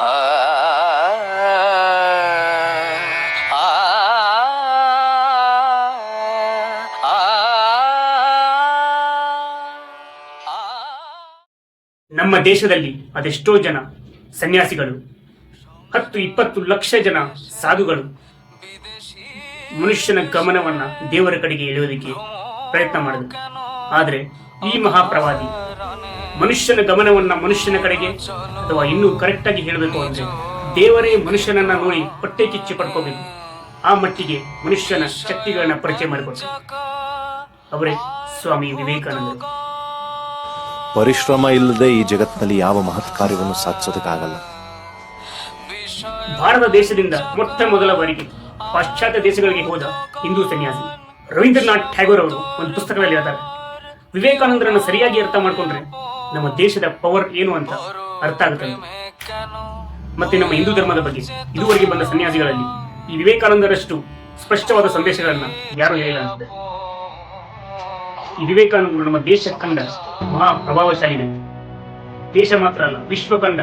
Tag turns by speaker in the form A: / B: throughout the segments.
A: ಆ ಆ
B: ನಮ್ಮ ದೇಶದಲ್ಲಿ ಅದೆಷ್ಟೋ ಜನ ಸನ್ಯಾಸಿಗಳು 10-20 ಲಕ್ಷ ಜನ ಸಾಧುಗಳು ಮನುಷ್ಯನ ಗಮನವನ್ನ ದೇವರ ಕಡೆಗೆ ಎಳೆಯೋದಕ್ಕೆ ಪ್ರಯತ್ನ ಮಾಡಿದ್ರು. ಆದರೆ ಈ ಮಹಾಪ್ರವಾದಿ ಮನುಷ್ಯನ ಗಮನವನ್ನ ಮನುಷ್ಯನ ಕಡೆಗೆ, ಅಥವಾ ಇನ್ನೂ ಕರೆಕ್ಟ್ ಆಗಿ ಹೇಳಬೇಕು ಅಂದ್ರೆ ದೇವರೇ ಮನುಷ್ಯನನ್ನ ನೋಡಿ ಹೊಟ್ಟೆ ಕಿಚ್ಚು ಪಡ್ಕೋಬೇಕು, ಆ ಮಟ್ಟಿಗೆ ಮನುಷ್ಯನ ಶಕ್ತಿಗಳನ್ನ ಪರಿಚಯ ಮಾಡಿಕೊಟ್ರು. ಅವರೇ ಸ್ವಾಮಿ ವಿವೇಕಾನಂದರು.
C: ಪರಿಶ್ರಮ ಇಲ್ಲದೆ ಈ ಜಗತ್ತಿನಲ್ಲಿ ಯಾವ ಮಹತ್ ಕಾರ್ಯವನ್ನು ಸಾಧಿಸೋದಕ್ಕಾಗಲ್ಲ.
B: ಭಾರತ ದೇಶದಿಂದ ಮೊಟ್ಟ ಮೊದಲ ಬಾರಿಗೆ ಪಾಶ್ಚಾತ್ಯ ದೇಶಗಳಿಗೆ ಹೋದ ಹಿಂದೂ ಸನ್ಯಾಸಿ ರವೀಂದ್ರನಾಥ್ ಟ್ಯಾಗೋರ್ ಅವರು ಒಂದು ಪುಸ್ತಕದಲ್ಲಿ ಹೇಳ್ತಾರೆ, ವಿವೇಕಾನಂದರನ್ನು ಸರಿಯಾಗಿ ಅರ್ಥ ಮಾಡ್ಕೊಂಡ್ರೆ ನಮ್ಮ ದೇಶದ ಪವರ್ ಏನು ಅಂತ ಅರ್ಥ ಆಗುತ್ತೆ. ಮತ್ತೆ ನಮ್ಮ ಹಿಂದೂ ಧರ್ಮದ ಬಗ್ಗೆ ಇದುವರೆಗೆ ಬಂದ ಸನ್ಯಾಸಿಗಳಲ್ಲಿ ಈ ವಿವೇಕಾನಂದರಷ್ಟು ಸ್ಪಷ್ಟವಾದ ಸಂದೇಶಗಳನ್ನ ಯಾರು ಹೇಳಿಲ್ಲ ಅನ್ಸುತ್ತೆ. ಈ ವಿವೇಕಾನಂದರು ನಮ್ಮ ದೇಶ ಕಂಡ ಮಹಾ ಪ್ರಭಾವಶಾಲಿ ವ್ಯಕ್ತಿ. ದೇಶ ಮಾತ್ರ ಅಲ್ಲ, ವಿಶ್ವ ಕಂಡ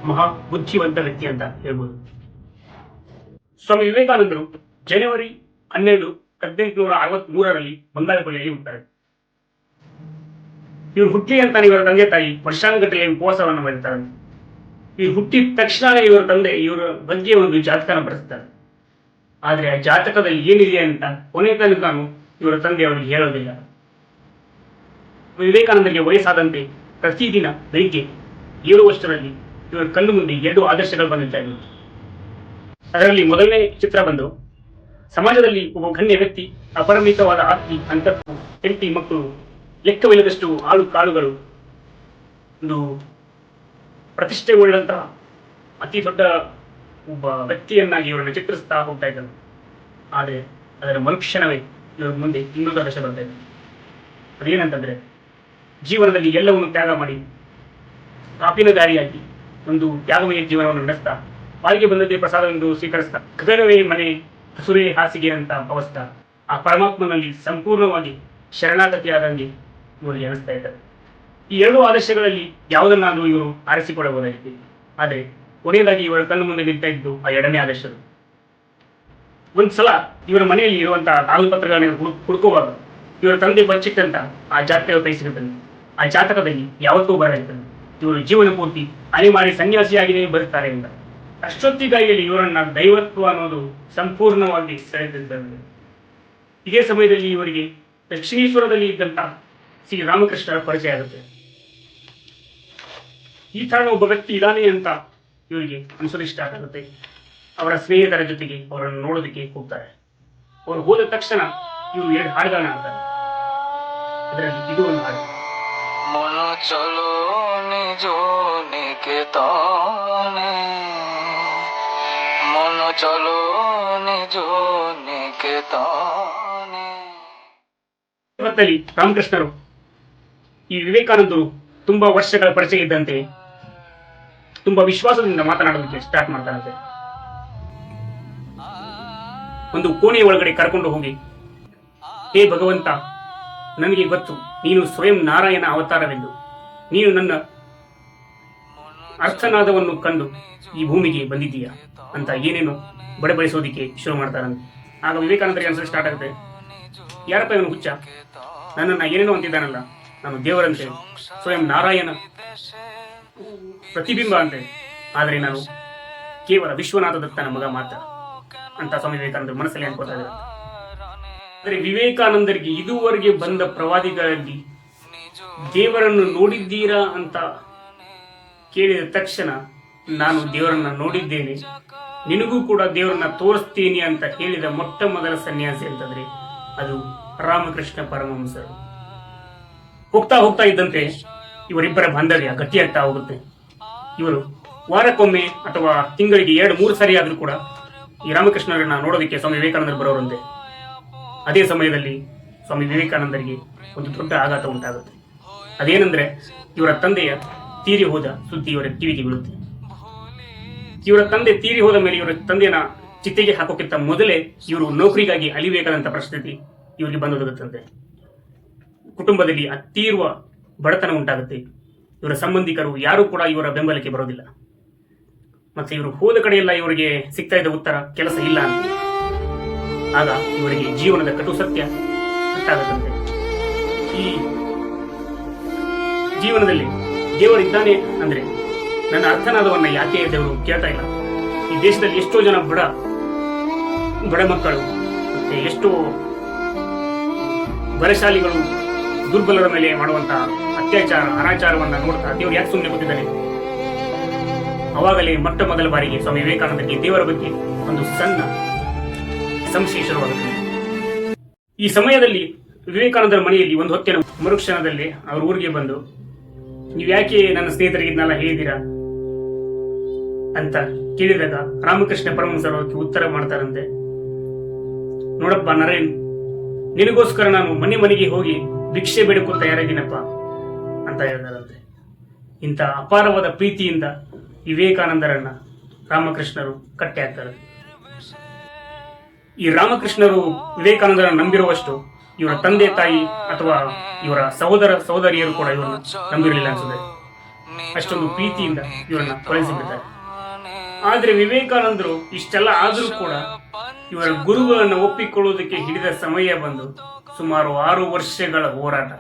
B: ಮಹಾ ಬುದ್ಧಿವಂತ ವ್ಯಕ್ತಿ ಅಂತ ಹೇಳ್ಬೋದು. ಸ್ವಾಮಿ ವಿವೇಕಾನಂದರು ಜನವರಿ 12, 1863 ಬಂಗಾಳಕೊಲ್ಲಿಯಲ್ಲಿ ಹುಟ್ಟಾರೆ. ಇವರು ಹುಟ್ಟಿ ಅಂತ ಇವರ ತಂದೆ ತಾಯಿ ವರ್ಷಾನುಗಟ್ಟಲೆ ಉಪವಾಸವನ್ನು ಮಾಡಿರ್ತಾರೆ. ಇವರು ಹುಟ್ಟಿದ ತಕ್ಷಣ ಇವರ ತಂದೆ ಇವರ ಬಗ್ಗೆ ಒಂದು ಜಾತಕನ ಬರೆಸ್ತಾರೆ. ಆದ್ರೆ ಆ ಜಾತಕದಲ್ಲಿ ಏನಿದೆ ಅಂತ ಕೊನೆ ತನಕ ಇವರ ತಂದೆ ಅವರಿಗೆ ಹೇಳೋದಿಲ್ಲ. ವಿವೇಕಾನಂದರಿಗೆ ವಯಸ್ಸಾದಂತೆ ಪ್ರತಿದಿನ ಬೆಳಿಗ್ಗೆ 7 ವರ್ಷದಲ್ಲಿ ಇವರ ಕಣ್ಣು ಮುಂದೆ 2 ಆದರ್ಶಗಳು ಬಂದಿರ್ತಾ ಇದ್ವು. ಅದರಲ್ಲಿ ಮೊದಲನೇ ಚಿತ್ರ ಬಂದು, ಸಮಾಜದಲ್ಲಿ ಒಬ್ಬ ಗಣ್ಯ ವ್ಯಕ್ತಿ, ಅಪರಿಮಿತವಾದ ಆಸ್ತಿ, ಅಂತಸ್ತು, ಹೆಂಡತಿ, ಮಕ್ಕಳು, ಲೆಕ್ಕವಿಲ್ಲದಷ್ಟು ಆಳು ಕಾಳುಗಳು, ಒಂದು ಪ್ರತಿಷ್ಠೆ ಉಳ್ಳಂತಹ ಅತಿ ದೊಡ್ಡ ಒಬ್ಬ ವ್ಯಕ್ತಿಯನ್ನಾಗಿ ಇವರನ್ನು ಚಿತ್ರಿಸ್ತಾ ಹೋಗ್ತಾ ಇದ್ದರು. ಆದರೆ ಅದರ ಮರುಕ್ಷಣವೇ ಇವರ ಮುಂದೆ ಇನ್ನೊಂದು ಆದರ್ಶ ಬರ್ತಾ ಇದೆ. ಅದೇನಂತಂದ್ರೆ, ಜೀವನದಲ್ಲಿ ಎಲ್ಲವನ್ನು ತ್ಯಾಗ ಮಾಡಿ ಕಾಪಿನ ದಾರಿಯಾಗಿ ಒಂದು ತ್ಯಾಗಮಯ ಜೀವನವನ್ನು ನಡೆಸ್ತಾ, ಬಾಳಿಗೆ ಬಂದದ್ದೇ ಪ್ರಸಾದವೆಂದು ಸ್ವೀಕರಿಸ್ತಾ, ಗಗನವೇ ಮನೆ, ಹಸುರೇ ಹಾಸಿಗೆ ಅಂತ ಭಾವಿಸ್ತಾ, ಆ ಪರಮಾತ್ಮನಲ್ಲಿ ಸಂಪೂರ್ಣವಾಗಿ ಶರಣಾಗತಿಯಾದಂಗೆ ಇವರಿಗೆ ಅನಿಸ್ತಾ ಇದ್ದಾರೆ. ಈ 2 ಆದರ್ಶಗಳಲ್ಲಿ ಯಾವುದನ್ನಾದರೂ ಇವರು ಆರಿಸಿಕೊಳ್ಳಬಹುದಾಗಿದೆ. ಆದರೆ ಕೊನೆಯದಾಗಿ ಇವರ ಕಣ್ಣು ಮುಂದೆ ನಿಂತ ಇದ್ದು ಆ 2ನೇ ಆದರ್ಶರು. ಒಂದ್ಸಲ ಇವರ ಮನೆಯಲ್ಲಿ ಇರುವಂತಹ ಕಾಗದಪತ್ರಗಳನ್ನು ಹುಡುಕುವಾಗ ಇವರ ತಂದೆ ಬಚ್ಚಿಟ್ಟಂತ ಆ ಜಾತಕ ಕೈ ಸಿಗುತ್ತದೆ. ಆ ಜಾತಕದಲ್ಲಿ ಯಾವತ್ತೂ ಬರಲಿರ್ತದೆ, ಇವರು ಜೀವನ ಪೂರ್ತಿ ಅಲೆಮಾರಿ ಸನ್ಯಾಸಿಯಾಗಿಯೇ ಬರುತ್ತಾರೆ ಅಂತ. ಅಷ್ಟೊತ್ತಿಗಾಗಿ ಇವರನ್ನ ದೈವತ್ವ ಅನ್ನೋದು ಸಂಪೂರ್ಣವಾಗಿ ಸೆಳೆದಿದ್ದಾರೆ. ಇದೇ ಸಮಯದಲ್ಲಿ ಇವರಿಗೆ ದಕ್ಷಿಣೇಶ್ವರದಲ್ಲಿ ಇದ್ದಂತ ಶ್ರೀ ರಾಮಕೃಷ್ಣರ ಪರಿಚಯ ಆಗುತ್ತೆ. ಈ ತರ ಒಬ್ಬ ವ್ಯಕ್ತಿ ಇದ್ದಾನೆ ಅಂತ ಇವರಿಗೆ ಅನಿಸಲು ಇಷ್ಟ ಆಗುತ್ತೆ. ಅವರ ಸ್ನೇಹಿತರ ಜೊತೆಗೆ ಅವರನ್ನು ನೋಡೋದಕ್ಕೆ ಹೋಗ್ತಾರೆ. ಅವರು ಹೋದ ತಕ್ಷಣ ಇವರು 2 ಹಾಡುಗಳನ್ನ ಹಾಡ್ತಾರೆ. ಅದರಲ್ಲಿ ಇದು ಒಂದು ಹಾಡು,
A: মন চলো নিজ নিকেতনে, মন চলো নিজ নিকেতನೆ.
B: ಇವತ್ತಲ್ಲಿ ರಾಮಕೃಷ್ಣರು ಈ ವಿವೇಕಾನಂದರು ತುಂಬಾ ವರ್ಷಗಳ ಪರಿಚಯ ಇದ್ದಂತೆ ತುಂಬಾ ವಿಶ್ವಾಸದಿಂದ ಮಾತನಾಡೋದಕ್ಕೆ ಸ್ಟಾರ್ಟ್ ಮಾಡ್ತಾರಂತೆ. ಒಂದು ಕೋಣೆಯ ಒಳಗಡೆ ಕರ್ಕೊಂಡು ಹೋಗಿ, ಹೇ ಭಗವಂತ, ನನಗೆ ಗೊತ್ತು ನೀನು ಸ್ವಯಂ ನಾರಾಯಣ ಅವತಾರವೆಂದು. ನೀನು ನನ್ನ ಅರ್ಥನಾದವನ್ನು ಕಂಡು ಈ ಭೂಮಿಗೆ ಬಂದಿದ್ದೀಯ ಅಂತ ಏನೇನು ಬಡಬಡಿಸೋದಿಕ್ಕೆ ಶುರು ಮಾಡ್ತಾರಂತೆ. ಆಗ ವಿವೇಕಾನಂದರಿಗೆ ಅನ್ಸಲು ಸ್ಟಾರ್ಟ್ ಆಗುತ್ತೆ, ಯಾರಪ್ಪ ಇವನು ಹುಚ್ಚ, ನನ್ನನ್ನು ಏನೇನೋ ಅಂತಿದ್ದಾನಲ್ಲ, ನಾನು ದೇವರಂತೆ, ಸ್ವಯಂ ನಾರಾಯಣ ಪ್ರತಿಬಿಂಬ ಅಂತೆ, ಆದರೆ ನಾನು ಕೇವಲ ವಿಶ್ವನಾಥ ದತ್ತನ ಮಗ ಮಾತ್ರ ಅಂತ ಸ್ವಾಮಿ ವಿವೇಕಾನಂದರು ಮನಸ್ಸಲ್ಲಿ ಅನ್ಕೋತಾ ಇದ್ದಾರೆ. ಆದರೆ ವಿವೇಕಾನಂದರಿಗೆ ಇದುವರೆಗೆ ಬಂದ ಪ್ರವಾದಿಗಳಲ್ಲಿ ದೇವರನ್ನು ನೋಡಿದ್ದೀರಾ ಅಂತ ಕೇಳಿದ ತಕ್ಷಣ, ನಾನು ದೇವರನ್ನ ನೋಡಿದ್ದೇನೆ, ನಿನಗೂ ಕೂಡ ದೇವರನ್ನ ತೋರಿಸ್ತೀನಿ ಅಂತ ಹೇಳಿದ ಮೊಟ್ಟ ಮೊದಲ ಸನ್ಯಾಸಿ ಅಂತಂದ್ರೆ ಅದು ರಾಮಕೃಷ್ಣ ಪರಮಹಂಸರು. ಹೋಗ್ತಾ ಹೋಗ್ತಾ ಇದ್ದಂತೆ ಇವರಿಬ್ಬರ ಬಾಂಧವ್ಯ ಗಟ್ಟಿಯಾಗ್ತಾ ಹೋಗುತ್ತೆ. ಇವರು ವಾರಕ್ಕೊಮ್ಮೆ ಅಥವಾ ತಿಂಗಳಿಗೆ 2-3 ಸಾರಿ ಆದ್ರೂ ಕೂಡ ಈ ರಾಮಕೃಷ್ಣರನ್ನ ನೋಡೋದಕ್ಕೆ ಸ್ವಾಮಿ ವಿವೇಕಾನಂದರು ಬರೋರಂತೆ. ಅದೇ ಸಮಯದಲ್ಲಿ ಸ್ವಾಮಿ ವಿವೇಕಾನಂದರಿಗೆ ಒಂದು ದೊಡ್ಡ ಆಘಾತ ಉಂಟಾಗುತ್ತೆ. ಅದೇನೆಂದ್ರೆ, ಇವರ ತಂದೆಯ ತೀರಿ ಹೋದ ಸುದ್ದಿ ಇವರ ಕಿವಿಗೆ ಬೀಳುತ್ತೆ. ಇವರ ತಂದೆ ತೀರಿ ಹೋದ ಮೇಲೆ ಇವರ ತಂದೆಯನ್ನ ಚಿತೆಗೆ ಹಾಕೋಕ್ಕಿಂತ ಮೊದಲೇ ಇವರು ನೌಕರಿಗಾಗಿ ಅಲಿಬೇಕಾದಂತ ಪರಿಸ್ಥಿತಿ ಇವರಿಗೆ ಬಂದೊದಗುತ್ತಂತೆ. ಕುಟುಂಬದಲ್ಲಿ ಅತೀರ್ವ ಬಡತನ ಉಂಟಾಗುತ್ತೆ. ಇವರ ಸಂಬಂಧಿಕರು ಯಾರು ಕೂಡ ಇವರ ಬೆಂಬಲಕ್ಕೆ ಬರೋದಿಲ್ಲ. ಮತ್ತೆ ಇವರು ಹೋದ ಕಡೆಯೆಲ್ಲ ಇವರಿಗೆ ಸಿಗ್ತಾ ಇದ್ದ ಉತ್ತರ ಕೆಲಸ ಇಲ್ಲ ಅಂತ. ಆಗ ಇವರಿಗೆ ಜೀವನದ ಕಟು ಸತ್ಯ ಗೊತ್ತಾಗದಂತೆ. ಈ ಜೀವನದಲ್ಲಿ ದೇವರಿದ್ದಾನೆ ಅಂದ್ರೆ ನನ್ನ ಅರ್ಥನಾದವನ್ನ ಯಾಕೆ ದೇವರು ಕೇಳ್ತಾ ಇಲ್ಲ? ಈ ದೇಶದಲ್ಲಿ ಎಷ್ಟೋ ಜನ ಬಡ ಮಕ್ಕಳು ಮತ್ತೆ ಎಷ್ಟೋ ಬಲಶಾಲಿಗಳು ದುರ್ಬಲರ ಮೇಲೆ ಮಾಡುವಂತಹ ಅತ್ಯಾಚಾರ ಅನಾಚಾರವನ್ನ ನೋಡ್ತಾ ದೇವರು ಯಾಕೆ ಸುಮ್ಮನೆ ಕೂತಿದ್ದಾನೆ? ಅವಾಗಲೇ ಮೊಟ್ಟ ಮೊದಲ ಬಾರಿಗೆ ಸ್ವಾಮಿ ವಿವೇಕಾನಂದರಿಗೆ ದೇವರ ಬಗ್ಗೆ ಒಂದು ಸಣ್ಣ ಸಂಶಯ ಶುರುವಾಗುತ್ತದೆ. ಈ ಸಮಯದಲ್ಲಿ ವಿವೇಕಾನಂದರ ಮನೆಯಲ್ಲಿ ಒಂದು ಹೊತ್ತಿನ ಮರುಕ್ಷಣದಲ್ಲಿ ಅವ್ರ ಊರಿಗೆ ಬಂದು, ನೀವು ಯಾಕೆ ನನ್ನ ಸ್ನೇಹಿತರಿಗೆ ಇದನ್ನೆಲ್ಲ ಹೇಳಿದ್ದೀರಾ ಅಂತ ಕೇಳಿದಾಗ ರಾಮಕೃಷ್ಣ ಪರಮಹಂಸರು ಅದಕ್ಕೆ ಉತ್ತರ ಮಾಡ್ತಾರಂತೆ, ನೋಡಪ್ಪ ನರೇನ್, ನಿನಗೋಸ್ಕರ ನಾನು ಮನೆಗೆ ಹೋಗಿ ಭಿಕ್ಷೆ ಬೇಡಿಕೋ ತಯಾರಿದ್ದೀನಪ್ಪ ಅಂತ ಹೇಳಿದಾರಂತೆ. ಇಂಥ ಅಪಾರವಾದ ಪ್ರೀತಿಯಿಂದ ವಿವೇಕಾನಂದರನ್ನ ರಾಮಕೃಷ್ಣರು ಕಟ್ಟೆ ಹಾಕ್ತಾರೆ. ಈ ರಾಮಕೃಷ್ಣರು ವಿವೇಕಾನಂದರನ್ನು ನಂಬಿರುವಷ್ಟು ಇವರ ತಂದೆ ತಾಯಿ ಅಥವಾ ಇವರ ಸಹೋದರ ಸಹೋದರಿಯರು ಕೂಡ ಇವರನ್ನ ನಂಬಿರಲಿಲ್ಲ ಅನ್ಸುತ್ತೆ. ಅಷ್ಟೊಂದು ಪ್ರೀತಿಯಿಂದ ಇವರನ್ನ ಕೊಲಿಸಿಬಿಡ್ತಾರೆ. ಆದ್ರೆ ವಿವೇಕಾನಂದರು ಇಷ್ಟೆಲ್ಲ ಆದರೂ ಕೂಡ ಇವರ ಗುರುಗಳನ್ನು ಒಪ್ಪಿಕೊಳ್ಳುವುದಕ್ಕೆ ಹಿಡಿದ ಸಮಯ ಬಂದು ಸುಮಾರು 6 ವರ್ಷಗಳ ಹೋರಾಟ.